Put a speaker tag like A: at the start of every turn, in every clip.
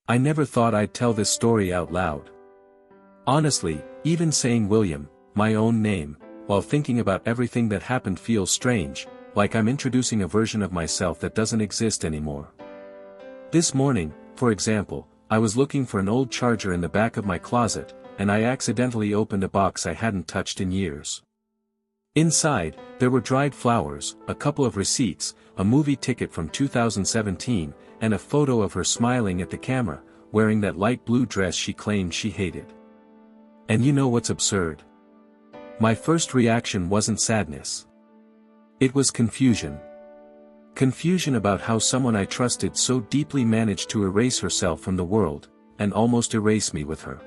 A: I never thought I'd tell this story out loud. Honestly, even saying William, my own name, while thinking about everything that happened feels strange, like I'm introducing a version of myself that doesn't exist anymore. This morning, for example, I was looking for an old charger in the back of my closet, and I accidentally opened a box I hadn't touched in years. Inside, there were dried flowers, a couple of receipts, a movie ticket from 2017, and a photo of her smiling at the camera, wearing that light blue dress she claimed she hated. And you know what's absurd? My first reaction wasn't sadness. It was confusion. Confusion about how someone I trusted so deeply managed to erase herself from the world, and almost erase me with her.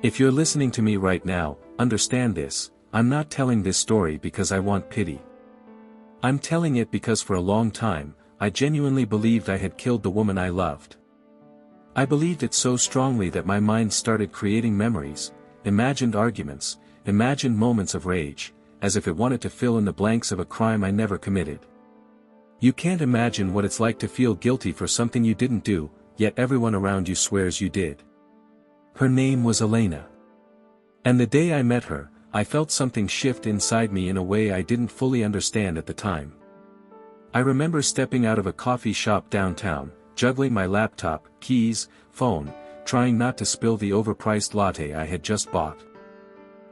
A: If you're listening to me right now, understand this, I'm not telling this story because I want pity. I'm telling it because for a long time, I genuinely believed I had killed the woman I loved. I believed it so strongly that my mind started creating memories, imagined arguments, imagined moments of rage, as if it wanted to fill in the blanks of a crime I never committed. You can't imagine what it's like to feel guilty for something you didn't do, yet everyone around you swears you did. Her name was Elena. And the day I met her, I felt something shift inside me in a way I didn't fully understand at the time. I remember stepping out of a coffee shop downtown, juggling my laptop, keys, phone, trying not to spill the overpriced latte I had just bought.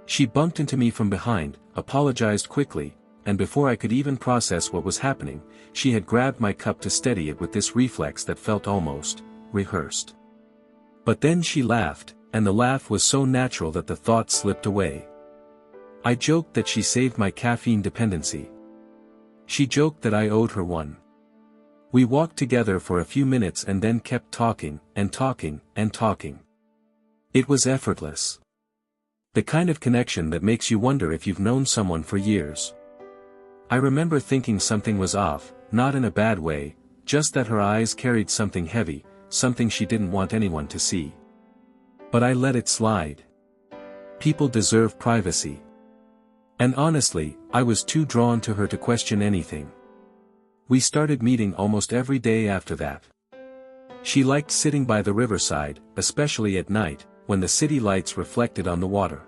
A: She bumped into me from behind, apologized quickly, and before I could even process what was happening, she had grabbed my cup to steady it with this reflex that felt almost rehearsed. But then she laughed, and the laugh was so natural that the thought slipped away. I joked that she saved my caffeine dependency. She joked that I owed her one. We walked together for a few minutes and then kept talking, and talking, and talking. It was effortless. The kind of connection that makes you wonder if you've known someone for years. I remember thinking something was off, not in a bad way, just that her eyes carried something heavy, something she didn't want anyone to see. But I let it slide. People deserve privacy. And honestly, I was too drawn to her to question anything. We started meeting almost every day after that. She liked sitting by the riverside, especially at night, when the city lights reflected on the water.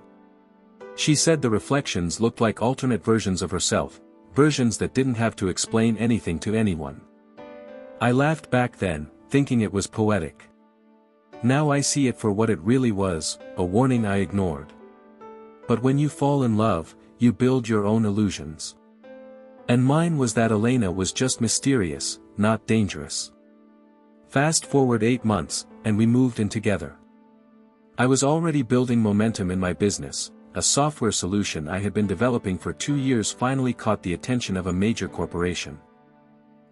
A: She said the reflections looked like alternate versions of herself, versions that didn't have to explain anything to anyone. I laughed back then, thinking it was poetic. Now I see it for what it really was, a warning I ignored. But when you fall in love, you build your own illusions. And mine was that Elena was just mysterious, not dangerous. Fast forward 8 months, and we moved in together. I was already building momentum in my business. A software solution I had been developing for 2 years finally caught the attention of a major corporation.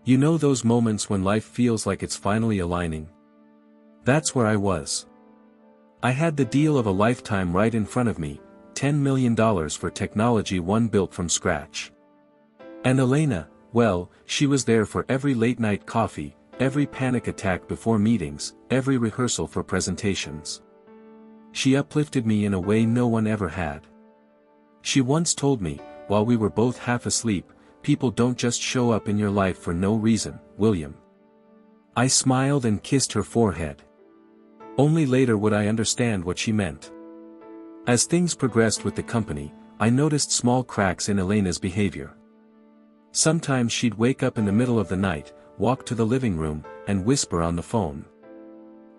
A: You know those moments when life feels like it's finally aligning? That's where I was. I had the deal of a lifetime right in front of me, $10 million for technology one built from scratch. And Elena, well, she was there for every late-night coffee, every panic attack before meetings, every rehearsal for presentations. She uplifted me in a way no one ever had. She once told me, while we were both half asleep, people don't just show up in your life for no reason, William. I smiled and kissed her forehead. Only later would I understand what she meant. As things progressed with the company, I noticed small cracks in Elena's behavior. Sometimes she'd wake up in the middle of the night, walk to the living room, and whisper on the phone.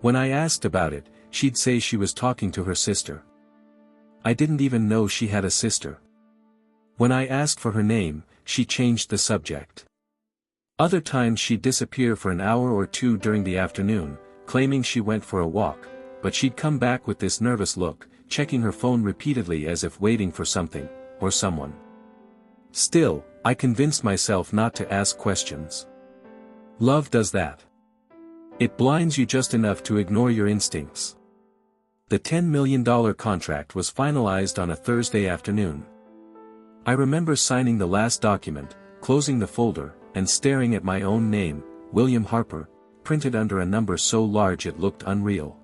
A: When I asked about it, she'd say she was talking to her sister. I didn't even know she had a sister. When I asked for her name, she changed the subject. Other times she'd disappear for an hour or two during the afternoon, claiming she went for a walk, but she'd come back with this nervous look, checking her phone repeatedly as if waiting for something, or someone. Still, I convinced myself not to ask questions. Love does that. It blinds you just enough to ignore your instincts. The $10 million contract was finalized on a Thursday afternoon. I remember signing the last document, closing the folder, and staring at my own name, William Harper, printed under a number so large it looked unreal.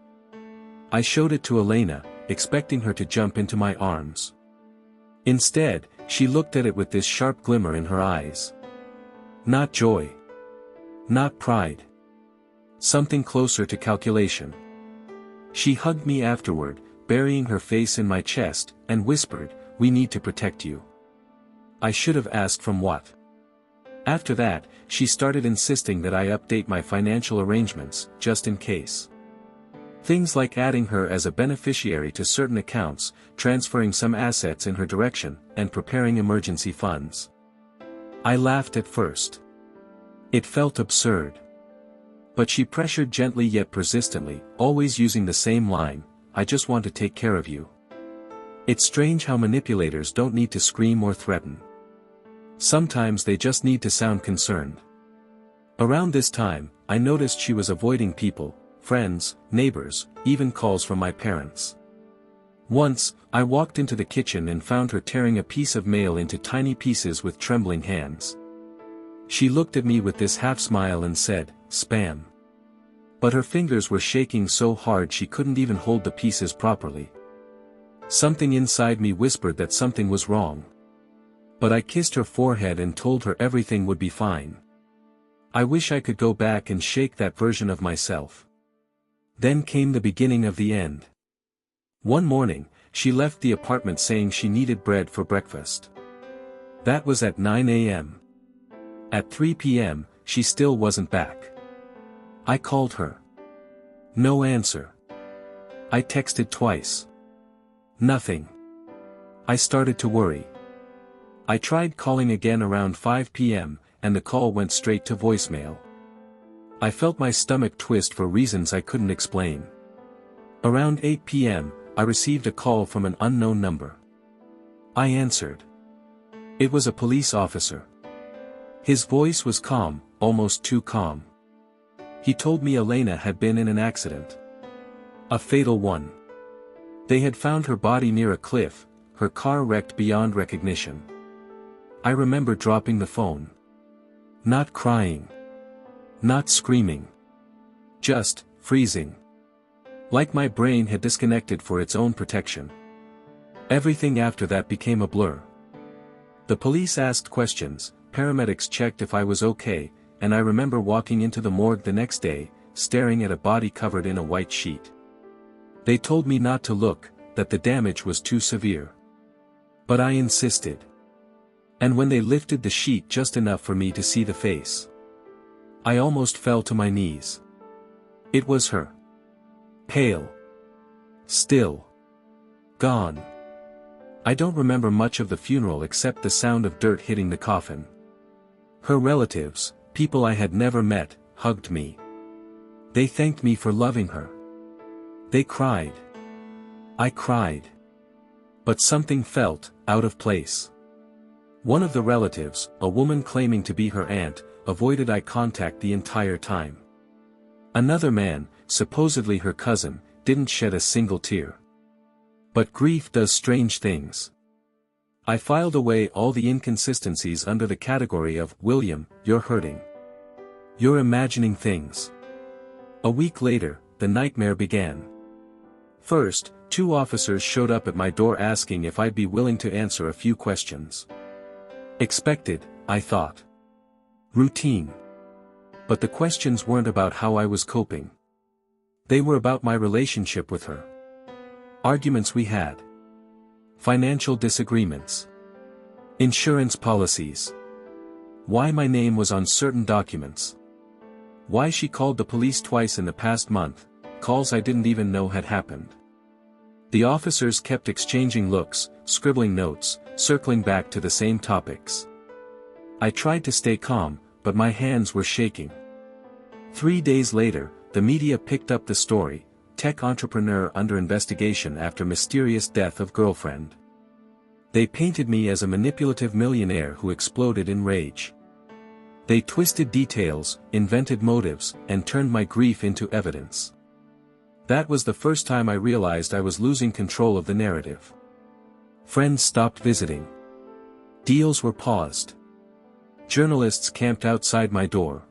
A: I showed it to Elena, expecting her to jump into my arms. Instead, she looked at it with this sharp glimmer in her eyes. Not joy. Not pride. Something closer to calculation. She hugged me afterward, burying her face in my chest, and whispered, "We need to protect you." I should have asked from what. After that, she started insisting that I update my financial arrangements, just in case. Things like adding her as a beneficiary to certain accounts, transferring some assets in her direction, and preparing emergency funds. I laughed at first. It felt absurd. But she pressured gently yet persistently, always using the same line, "I just want to take care of you." It's strange how manipulators don't need to scream or threaten. Sometimes they just need to sound concerned. Around this time, I noticed she was avoiding people, friends, neighbors, even calls from my parents. Once, I walked into the kitchen and found her tearing a piece of mail into tiny pieces with trembling hands. She looked at me with this half-smile and said, "Spam." But her fingers were shaking so hard she couldn't even hold the pieces properly. Something inside me whispered that something was wrong. But I kissed her forehead and told her everything would be fine. I wish I could go back and shake that version of myself. Then came the beginning of the end. One morning, she left the apartment saying she needed bread for breakfast. That was at 9 a.m. At 3 p.m., she still wasn't back. I called her. No answer. I texted twice. Nothing. I started to worry. I tried calling again around 5 p.m., and the call went straight to voicemail. I felt my stomach twist for reasons I couldn't explain. Around 8 p.m., I received a call from an unknown number. I answered. It was a police officer. His voice was calm, almost too calm. He told me Elena had been in an accident. A fatal one. They had found her body near a cliff, her car wrecked beyond recognition. I remember dropping the phone. Not crying. Not screaming. Just freezing. Like my brain had disconnected for its own protection. Everything after that became a blur. The police asked questions, paramedics checked if I was okay, and I remember walking into the morgue the next day, staring at a body covered in a white sheet. They told me not to look, that the damage was too severe. But I insisted. And when they lifted the sheet just enough for me to see the face, I almost fell to my knees. It was her. Pale. Still. Gone. I don't remember much of the funeral except the sound of dirt hitting the coffin. Her relatives, people I had never met, hugged me. They thanked me for loving her. They cried. I cried. But something felt out of place. One of the relatives, a woman claiming to be her aunt, avoided eye contact the entire time. Another man, supposedly her cousin, didn't shed a single tear. But grief does strange things. I filed away all the inconsistencies under the category of, "William, you're hurting. You're imagining things." A week later, the nightmare began. First, 2 officers showed up at my door asking if I'd be willing to answer a few questions. Expected, I thought. Routine. But the questions weren't about how I was coping. They were about my relationship with her. Arguments we had. Financial disagreements. Insurance policies. Why my name was on certain documents. Why she called the police twice in the past month, calls I didn't even know had happened. The officers kept exchanging looks, scribbling notes, circling back to the same topics. I tried to stay calm, but my hands were shaking. 3 days later, the media picked up the story, tech entrepreneur under investigation after mysterious death of girlfriend. They painted me as a manipulative millionaire who exploded in rage. They twisted details, invented motives, and turned my grief into evidence. That was the first time I realized I was losing control of the narrative. Friends stopped visiting. Deals were paused. Journalists camped outside my door.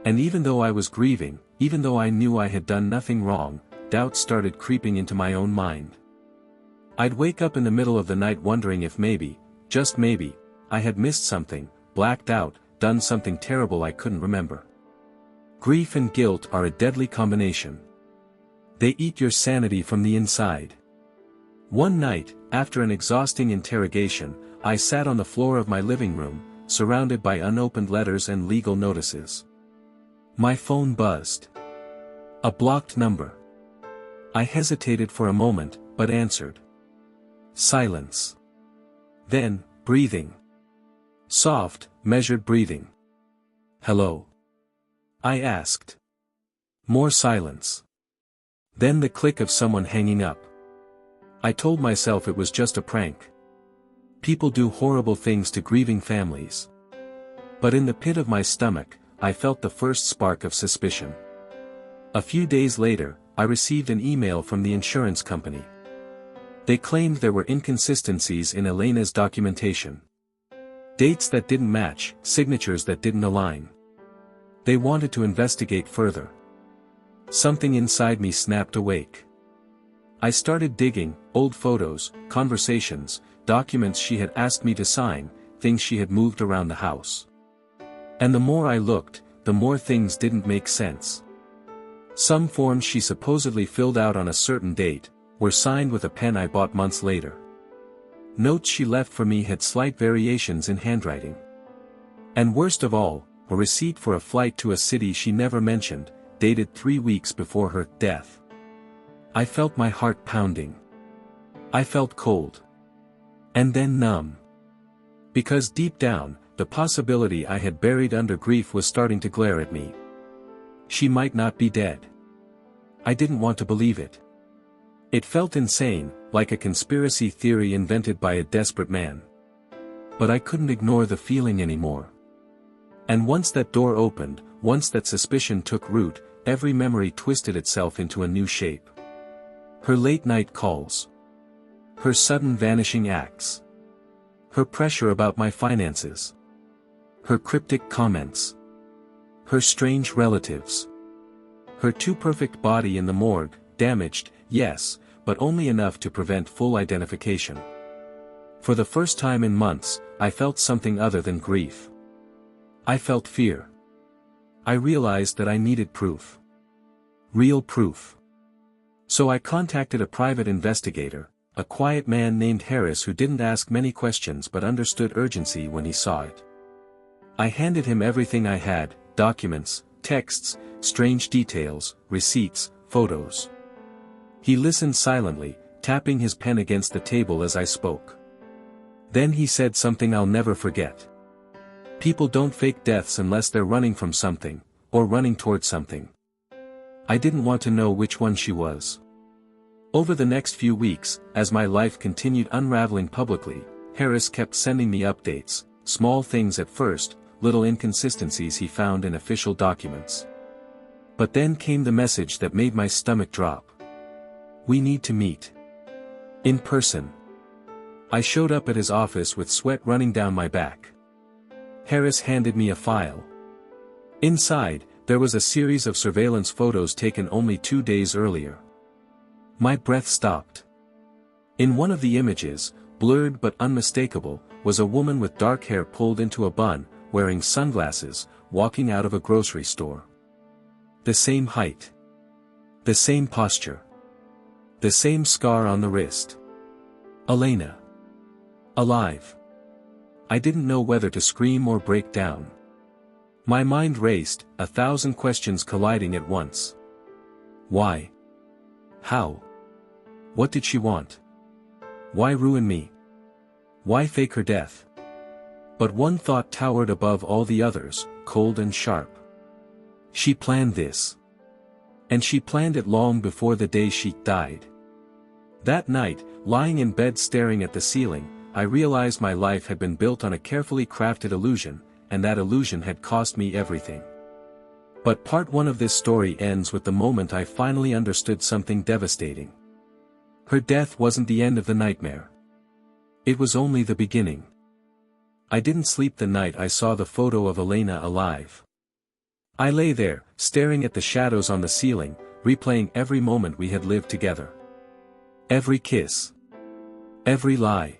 A: And even though I was grieving, even though I knew I had done nothing wrong, doubt started creeping into my own mind. I'd wake up in the middle of the night wondering if maybe, just maybe, I had missed something, blacked out, done something terrible I couldn't remember. Grief and guilt are a deadly combination. They eat your sanity from the inside. One night, after an exhausting interrogation, I sat on the floor of my living room, surrounded by unopened letters and legal notices. My phone buzzed. A blocked number. I hesitated for a moment, but answered. Silence. Then, breathing. Soft, measured breathing. Hello? I asked. More silence. Then the click of someone hanging up. I told myself it was just a prank. People do horrible things to grieving families. But in the pit of my stomach, I felt the first spark of suspicion. A few days later, I received an email from the insurance company. They claimed there were inconsistencies in Elena's documentation. Dates that didn't match, signatures that didn't align. They wanted to investigate further. Something inside me snapped awake. I started digging, old photos, conversations, documents she had asked me to sign, things she had moved around the house. And the more I looked, the more things didn't make sense. Some forms she supposedly filled out on a certain date, were signed with a pen I bought months later. Notes she left for me had slight variations in handwriting. And worst of all, a receipt for a flight to a city she never mentioned, dated 3 weeks before her death. I felt my heart pounding. I felt cold. And then numb. Because deep down, the possibility I had buried under grief was starting to glare at me. She might not be dead. I didn't want to believe it. It felt insane, like a conspiracy theory invented by a desperate man. But I couldn't ignore the feeling anymore. And once that door opened, once that suspicion took root, every memory twisted itself into a new shape. Her late-night calls. Her sudden vanishing acts. Her pressure about my finances. Her cryptic comments. Her strange relatives. Her too-perfect body in the morgue, damaged, yes, but only enough to prevent full identification. For the first time in months, I felt something other than grief. I felt fear. I realized that I needed proof. Real proof. So I contacted a private investigator, a quiet man named Harris who didn't ask many questions but understood urgency when he saw it. I handed him everything I had, documents, texts, strange details, receipts, photos. He listened silently, tapping his pen against the table as I spoke. Then he said something I'll never forget. People don't fake deaths unless they're running from something, or running towards something. I didn't want to know which one she was. Over the next few weeks, as my life continued unraveling publicly, Harris kept sending me updates, small things at first, little inconsistencies he found in official documents. But then came the message that made my stomach drop. We need to meet. In person. I showed up at his office with sweat running down my back. Harris handed me a file. Inside, there was a series of surveillance photos taken only 2 days earlier. My breath stopped. In one of the images, blurred but unmistakable, was a woman with dark hair pulled into a bun, wearing sunglasses, walking out of a grocery store. The same height. The same posture. The same scar on the wrist. Elena. Alive. I didn't know whether to scream or break down. My mind raced, 1,000 questions colliding at once. Why? How? What did she want? Why ruin me? Why fake her death? But one thought towered above all the others, cold and sharp. She planned this. And she planned it long before the day she died. That night, lying in bed staring at the ceiling, I realized my life had been built on a carefully crafted illusion, and that illusion had cost me everything. But part 1 of this story ends with the moment I finally understood something devastating. Her death wasn't the end of the nightmare. It was only the beginning. I didn't sleep the night I saw the photo of Elena alive. I lay there, staring at the shadows on the ceiling, replaying every moment we had lived together. Every kiss. Every lie.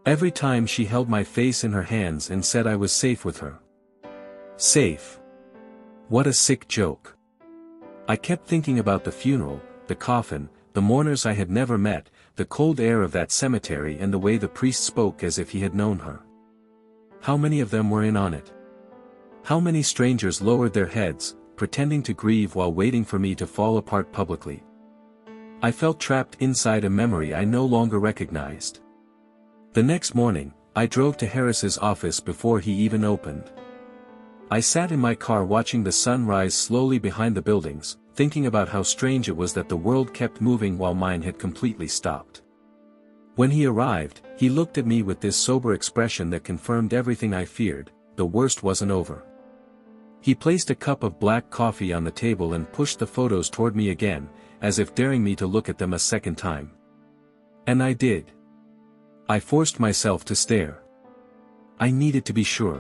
A: Every time she held my face in her hands and said I was safe with her. Safe. What a sick joke. I kept thinking about the funeral, the coffin, the mourners I had never met, the cold air of that cemetery and the way the priest spoke as if he had known her. How many of them were in on it? How many strangers lowered their heads, pretending to grieve while waiting for me to fall apart publicly? I felt trapped inside a memory I no longer recognized. The next morning, I drove to Harris's office before he even opened. I sat in my car watching the sun rise slowly behind the buildings, thinking about how strange it was that the world kept moving while mine had completely stopped. When he arrived, he looked at me with this sober expression that confirmed everything I feared: the worst wasn't over. He placed a cup of black coffee on the table and pushed the photos toward me again, as if daring me to look at them a second time. And I did. I forced myself to stare. I needed to be sure.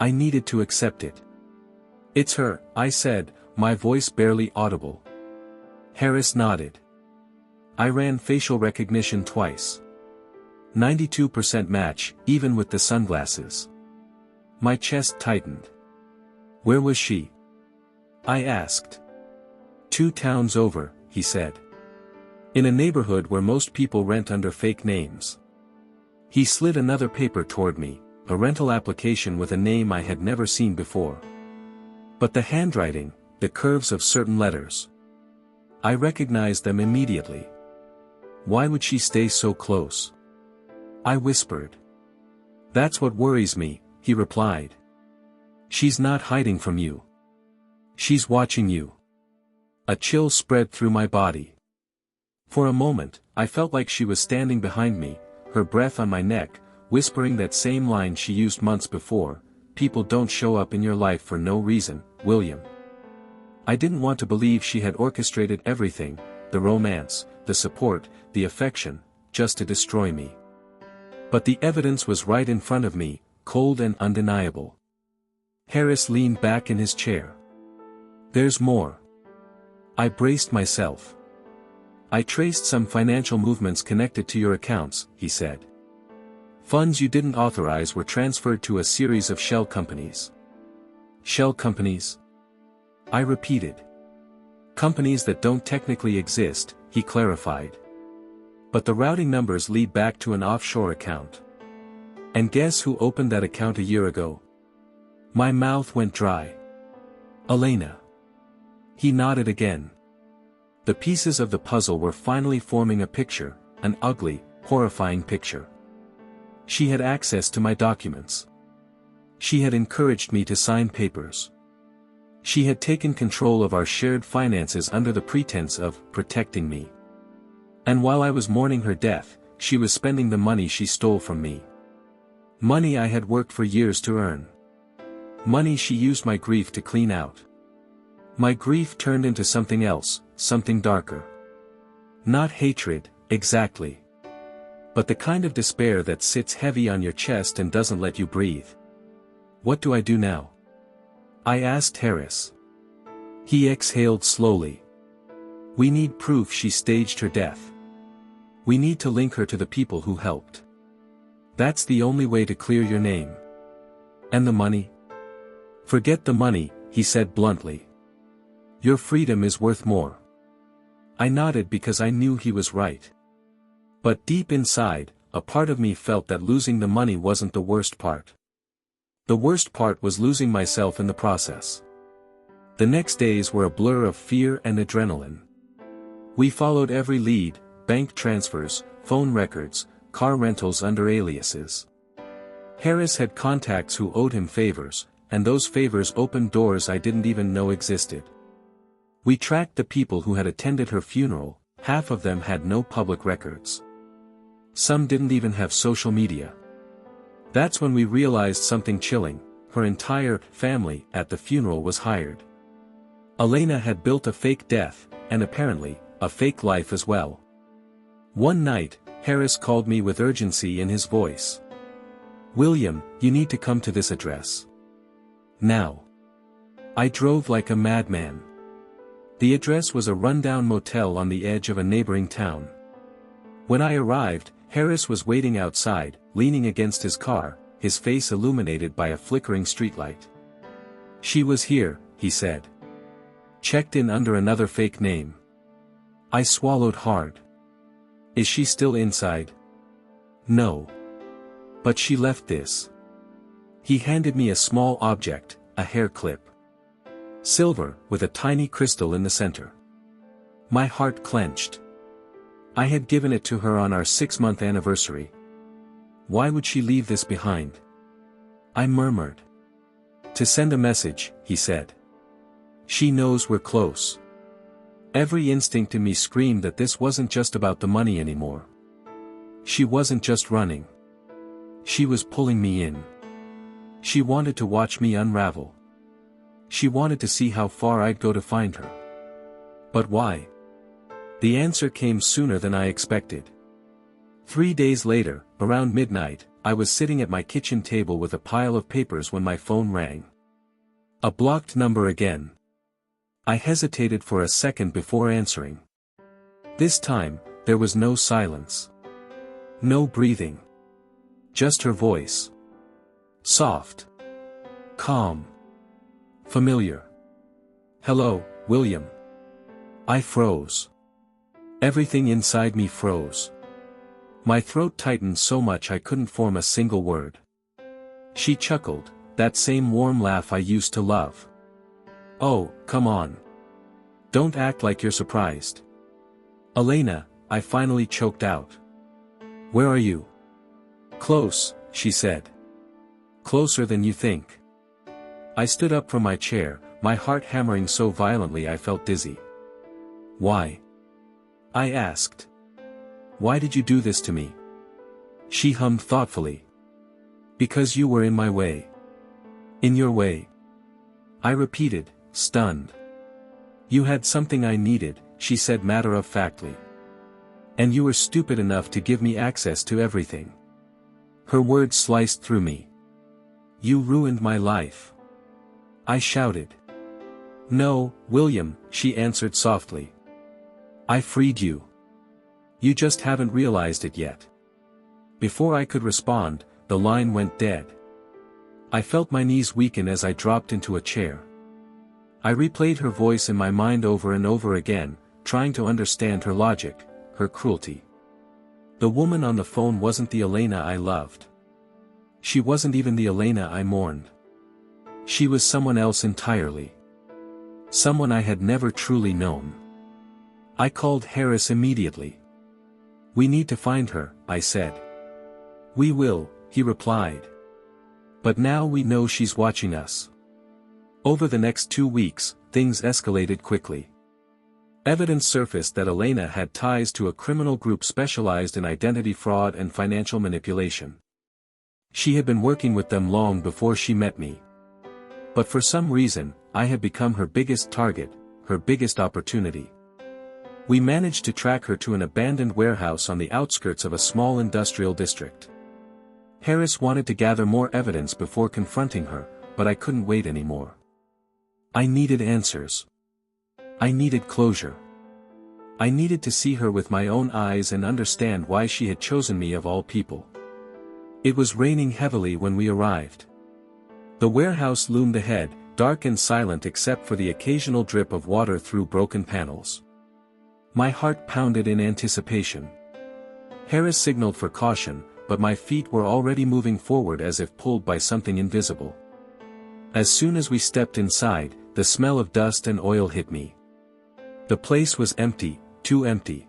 A: I needed to accept it. "It's her," I said, my voice barely audible. Harris nodded. I ran facial recognition twice. 92% match, even with the sunglasses. My chest tightened. "Where was she?" I asked. "2 towns over," he said. "In a neighborhood where most people rent under fake names." He slid another paper toward me, a rental application with a name I had never seen before. But the handwriting, the curves of certain letters. I recognized them immediately. "Why would she stay so close?" I whispered. "That's what worries me," he replied. "She's not hiding from you. She's watching you." A chill spread through my body. For a moment, I felt like she was standing behind me, her breath on my neck, whispering that same line she used months before: "People don't show up in your life for no reason, William." I didn't want to believe she had orchestrated everything, the romance, the support, the affection, just to destroy me. But the evidence was right in front of me, cold and undeniable. Harris leaned back in his chair. "There's more." I braced myself. "I traced some financial movements connected to your accounts," he said. "Funds you didn't authorize were transferred to a series of shell companies." "Shell companies?" I repeated. "Companies that don't technically exist," he clarified. "But the routing numbers lead back to an offshore account. And guess who opened that account a year ago?" My mouth went dry. "Elena." He nodded again. The pieces of the puzzle were finally forming a picture, an ugly, horrifying picture. She had access to my documents. She had encouraged me to sign papers. She had taken control of our shared finances under the pretense of protecting me. And while I was mourning her death, she was spending the money she stole from me. Money I had worked for years to earn. Money she used my grief to clean out. My grief turned into something else, something darker. Not hatred, exactly. But the kind of despair that sits heavy on your chest and doesn't let you breathe. "What do I do now?" I asked Harris. He exhaled slowly. "We need proof she staged her death. We need to link her to the people who helped. That's the only way to clear your name." "And the money?" "Forget the money," he said bluntly. "Your freedom is worth more." I nodded because I knew he was right. But deep inside, a part of me felt that losing the money wasn't the worst part. The worst part was losing myself in the process. The next days were a blur of fear and adrenaline. We followed every lead: bank transfers, phone records, car rentals under aliases. Harris had contacts who owed him favors, and those favors opened doors I didn't even know existed. We tracked the people who had attended her funeral. Half of them had no public records. Some didn't even have social media. That's when we realized something chilling: her entire family at the funeral was hired. Elena had built a fake death, and apparently, a fake life as well. One night, Harris called me with urgency in his voice. "William, you need to come to this address. Now." I drove like a madman. The address was a rundown motel on the edge of a neighboring town. When I arrived, Harris was waiting outside, leaning against his car, his face illuminated by a flickering streetlight. "She was here," he said. Checked in under another fake name. I swallowed hard. Is she still inside? No. But she left this. He handed me a small object, a hair clip. Silver, with a tiny crystal in the center. My heart clenched. I had given it to her on our 6-month anniversary. Why would she leave this behind? I murmured. To send a message, he said. She knows we're close. Every instinct in me screamed that this wasn't just about the money anymore. She wasn't just running. She was pulling me in. She wanted to watch me unravel. She wanted to see how far I'd go to find her. But why? The answer came sooner than I expected. 3 days later, around midnight, I was sitting at my kitchen table with a pile of papers when my phone rang. A blocked number again. I hesitated for a second before answering. This time, there was no silence. No breathing. Just her voice. Soft. Calm. Familiar. Hello, William. I froze. Everything inside me froze. My throat tightened so much I couldn't form a single word. She chuckled, that same warm laugh I used to love. Oh, come on. Don't act like you're surprised. Elena, I finally choked out. Where are you? Close, she said. Closer than you think. I stood up from my chair, my heart hammering so violently I felt dizzy. Why? I asked. Why did you do this to me? She hummed thoughtfully. Because you were in my way. In your way. I repeated, stunned. You had something I needed, she said matter-of-factly. And you were stupid enough to give me access to everything. Her words sliced through me. You ruined my life. I shouted. No, William, she answered softly. I freed you. You just haven't realized it yet. Before I could respond, the line went dead. I felt my knees weaken as I dropped into a chair. I replayed her voice in my mind over and over again, trying to understand her logic, her cruelty. The woman on the phone wasn't the Elena I loved. She wasn't even the Elena I mourned. She was someone else entirely. Someone I had never truly known. I called Harris immediately. We need to find her, I said. We will, he replied. But now we know she's watching us. Over the next 2 weeks, things escalated quickly. Evidence surfaced that Elena had ties to a criminal group specialized in identity fraud and financial manipulation. She had been working with them long before she met me. But for some reason, I had become her biggest target, her biggest opportunity. We managed to track her to an abandoned warehouse on the outskirts of a small industrial district. Harris wanted to gather more evidence before confronting her, but I couldn't wait anymore. I needed answers. I needed closure. I needed to see her with my own eyes and understand why she had chosen me of all people. It was raining heavily when we arrived. The warehouse loomed ahead, dark and silent except for the occasional drip of water through broken panels. My heart pounded in anticipation. Harris signaled for caution, but my feet were already moving forward as if pulled by something invisible. As soon as we stepped inside, the smell of dust and oil hit me. The place was empty, too empty.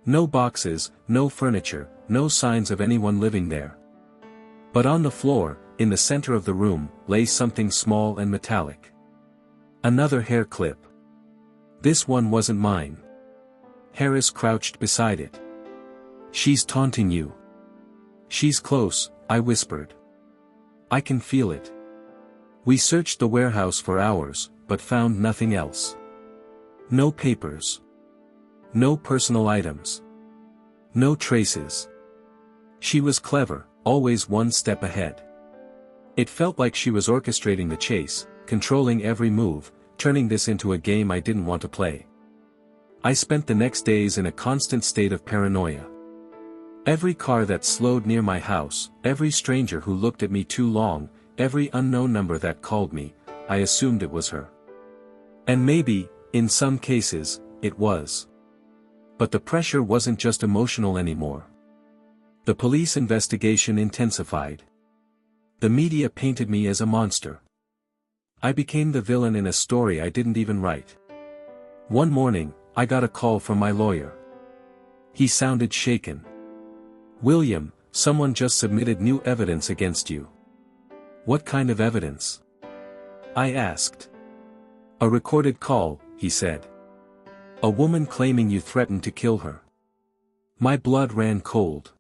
A: No boxes, no furniture, no signs of anyone living there. But on the floor, in the center of the room, lay something small and metallic. Another hair clip. This one wasn't mine. Harris crouched beside it. She's taunting you. She's close, I whispered. I can feel it. We searched the warehouse for hours, but found nothing else. No papers. No personal items. No traces. She was clever, always one step ahead. It felt like she was orchestrating the chase, controlling every move, turning this into a game I didn't want to play. I spent the next days in a constant state of paranoia. Every car that slowed near my house, every stranger who looked at me too long, every unknown number that called me, I assumed it was her. And maybe, in some cases, it was. But the pressure wasn't just emotional anymore. The police investigation intensified. The media painted me as a monster. I became the villain in a story I didn't even write. One morning, I got a call from my lawyer. He sounded shaken. "William, someone just submitted new evidence against you." "What kind of evidence?" I asked. "A recorded call," he said. "A woman claiming you threatened to kill her." My blood ran cold.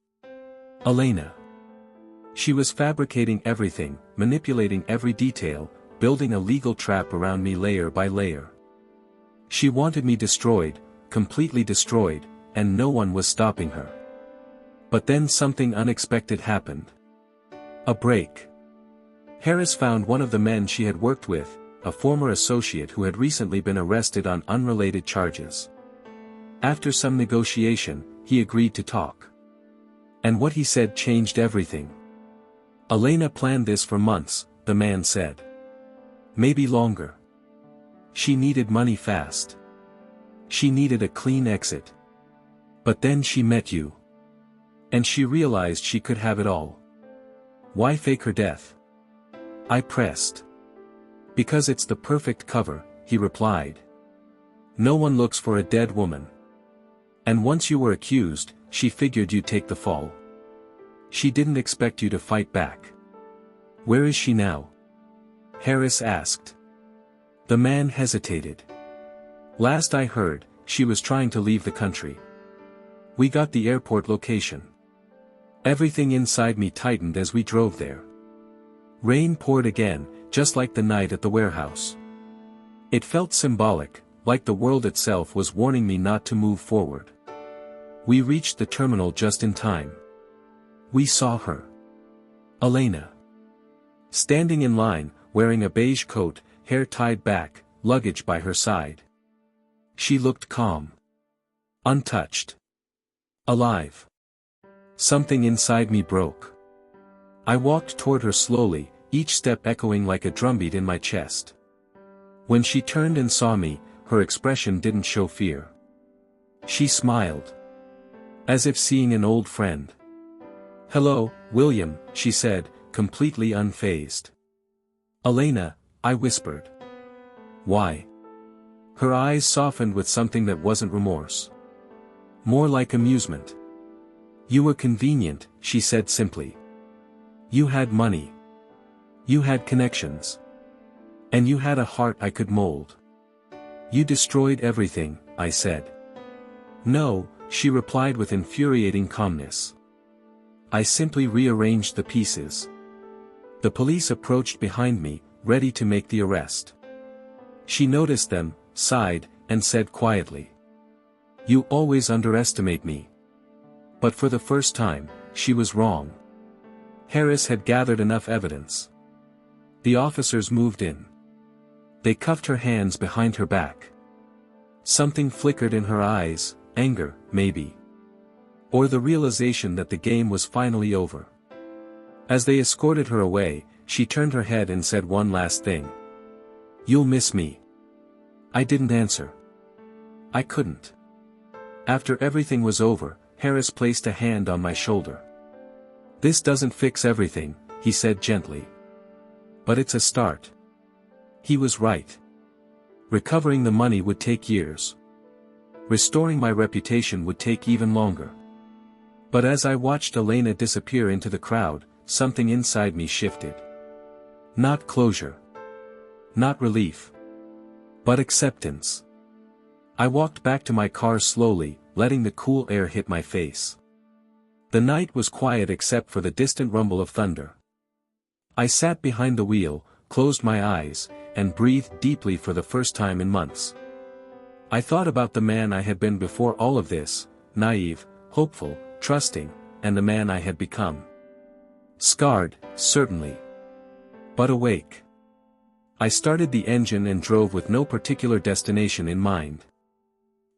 A: Elena. She was fabricating everything, manipulating every detail, building a legal trap around me layer by layer. She wanted me destroyed, completely destroyed, and no one was stopping her. But then something unexpected happened. A break. Harris found one of the men she had worked with, a former associate who had recently been arrested on unrelated charges. After some negotiation, he agreed to talk. And what he said changed everything. "Elena planned this for months," the man said. "Maybe longer. She needed money fast. She needed a clean exit. But then she met you. And she realized she could have it all. Why fake her death?" I pressed. "Because it's the perfect cover," he replied. "No one looks for a dead woman. And once you were accused, she figured you'd take the fall. She didn't expect you to fight back." "Where is she now?" Harris asked. The man hesitated. "Last I heard, she was trying to leave the country. We got the airport location." Everything inside me tightened as we drove there. Rain poured again, just like the night at the warehouse. It felt symbolic, like the world itself was warning me not to move forward. We reached the terminal just in time. We saw her. Elena. Standing in line, wearing a beige coat, hair tied back, luggage by her side. She looked calm. Untouched. Alive. Something inside me broke. I walked toward her slowly, each step echoing like a drumbeat in my chest. When she turned and saw me, her expression didn't show fear. She smiled. As if seeing an old friend. "Hello, William," she said, completely unfazed. "Elena," I whispered. "Why?" Her eyes softened with something that wasn't remorse. More like amusement. "You were convenient," she said simply. "You had money. You had connections. And you had a heart I could mold. You destroyed everything," I said. "No," she replied with infuriating calmness. "I simply rearranged the pieces." The police approached behind me, ready to make the arrest. She noticed them, sighed, and said quietly, "You always underestimate me." But for the first time, she was wrong. Harris had gathered enough evidence. The officers moved in. They cuffed her hands behind her back. Something flickered in her eyes, anger, maybe. Or the realization that the game was finally over. As they escorted her away, she turned her head and said one last thing. "You'll miss me." I didn't answer. I couldn't. After everything was over, Harris placed a hand on my shoulder. "This doesn't fix everything," he said gently. "But it's a start." He was right. Recovering the money would take years. Restoring my reputation would take even longer. But as I watched Elena disappear into the crowd, something inside me shifted. Not closure. Not relief. But acceptance. I walked back to my car slowly, letting the cool air hit my face. The night was quiet except for the distant rumble of thunder. I sat behind the wheel, closed my eyes, and breathed deeply for the first time in months. I thought about the man I had been before all of this, naive, hopeful, trusting, and the man I had become. Scarred, certainly. But awake. I started the engine and drove with no particular destination in mind.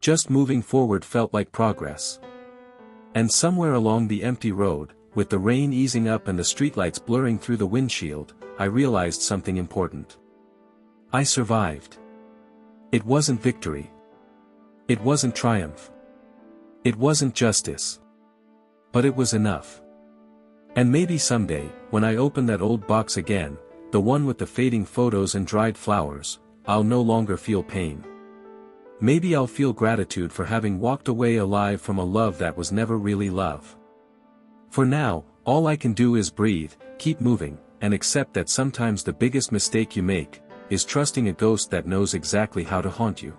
A: Just moving forward felt like progress. And somewhere along the empty road, with the rain easing up and the streetlights blurring through the windshield, I realized something important. I survived. It wasn't victory. It wasn't triumph. It wasn't justice. But it was enough. And maybe someday, when I open that old box again, the one with the fading photos and dried flowers, I'll no longer feel pain. Maybe I'll feel gratitude for having walked away alive from a love that was never really love. For now, all I can do is breathe, keep moving, and accept that sometimes the biggest mistake you make is trusting a ghost that knows exactly how to haunt you.